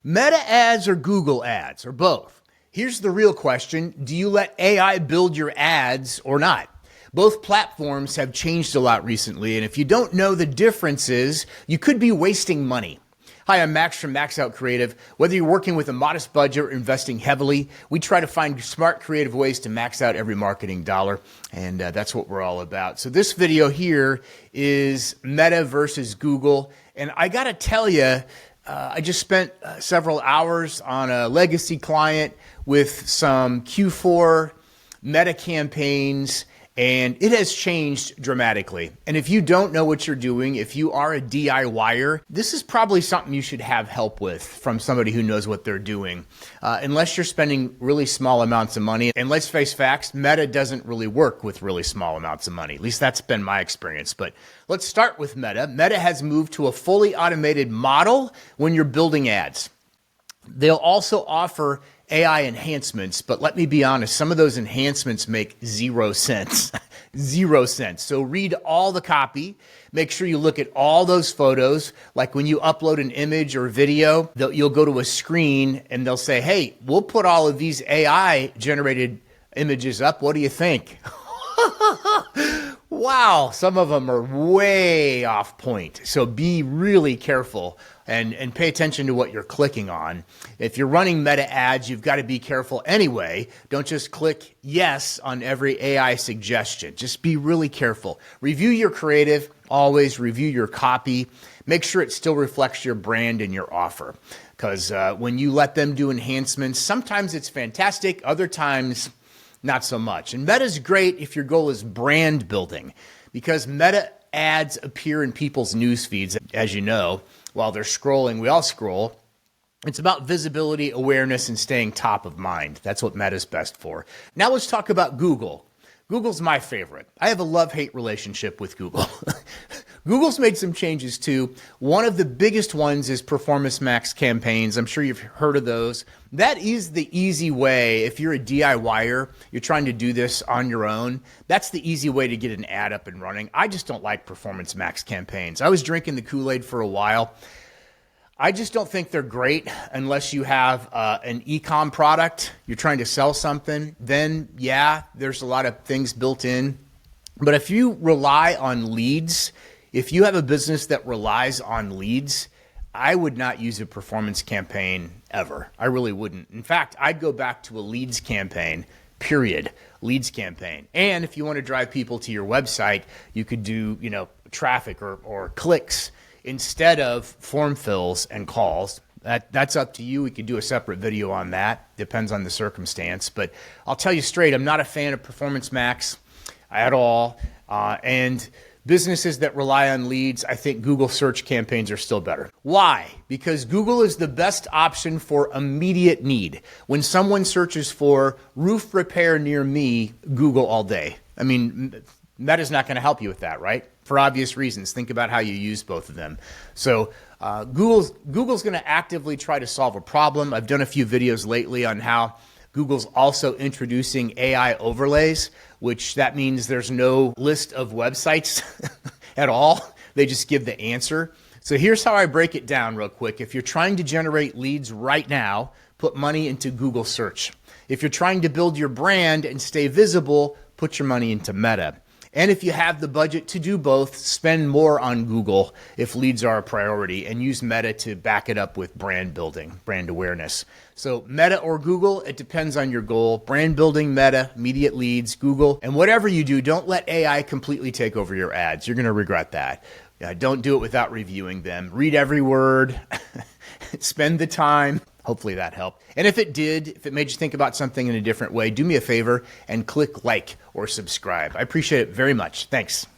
Meta ads or Google ads or both? Here's the real question. Do you let AI build your ads or not? Both platforms have changed a lot recently, and if you don't know the differences, you could be wasting money. Hi, I'm Max from Max Out Creative. Whether you're working with a modest budget or investing heavily, we try to find smart, creative ways to max out every marketing dollar, and that's what we're all about. So this video here is Meta versus Google, and I gotta tell you, I just spent several hours on a legacy client with some Q4 Meta campaigns, and it has changed dramatically. And if you don't know what you're doing, if you are a DIYer, this is probably something you should have help with from somebody who knows what they're doing. Unless you're spending really small amounts of money, and let's face facts, Meta doesn't really work with really small amounts of money. At least that's been my experience. But let's start with Meta. Meta has moved to a fully automated model when you're building ads. They'll also offer AI enhancements, but let me be honest, some of those enhancements make 0 cents. 0 cents. So read all the copy. Make sure you look at all those photos. Like when you upload an image or video, you'll go to a screen and they'll say, hey, we'll put all of these AI generated images up. What do you think? Wow, some of them are way off point. So be really careful and pay attention to what you're clicking on. If you're running Meta ads, you've got to be careful anyway. Don't just click yes on every AI suggestion. Just be really careful. Review your creative, always review your copy. Make sure it still reflects your brand and your offer. Because when you let them do enhancements, sometimes it's fantastic, other times not so much. And Meta's great if your goal is brand building, because Meta ads appear in people's news feeds, as you know, while they're scrolling. We all scroll. It's about visibility, awareness, and staying top of mind. That's what Meta's best for. Now let's talk about Google. Google's my favorite. I have a love-hate relationship with Google. Google's made some changes too. One of the biggest ones is Performance Max campaigns. I'm sure you've heard of those. That is the easy way. If you're a DIYer, you're trying to do this on your own, that's the easy way to get an ad up and running. I just don't like Performance Max campaigns. I was drinking the Kool-Aid for a while. I just don't think they're great unless you have an e-com product, you're trying to sell something, then yeah, there's a lot of things built in. But if you rely on leads, if you have a business that relies on leads, I would not use a performance campaign ever. I really wouldn't. In fact, I'd go back to a leads campaign, period. Leads campaign. And if you want to drive people to your website, you could do, traffic or clicks instead of form fills and calls. That's up to you. We could do a separate video on that. Depends on the circumstance. But I'll tell you straight, I'm not a fan of Performance Max at all. And businesses that rely on leads, I think Google search campaigns are still better. Why? Because Google is the best option for immediate need. When someone searches for roof repair near me, Google all day. I mean, that is not going to help you with that, right? For obvious reasons. Think about how you use both of them. So Google's going to actively try to solve a problem. I've done a few videos lately on how Google's also introducing AI overlays, which that means there's no list of websites at all. They just give the answer. So here's how I break it down real quick. If you're trying to generate leads right now, put money into Google search. If you're trying to build your brand and stay visible, put your money into Meta. And if you have the budget to do both, spend more on Google if leads are a priority, and use Meta to back it up with brand building, brand awareness. So Meta or Google, it depends on your goal. Brand building, Meta, immediate leads, Google. And whatever you do, don't let AI completely take over your ads. You're going to regret that. Don't do it without reviewing them. Read every word. Spend the time. Hopefully that helped. And if it did, if it made you think about something in a different way, do me a favor and click like or subscribe. I appreciate it very much. Thanks.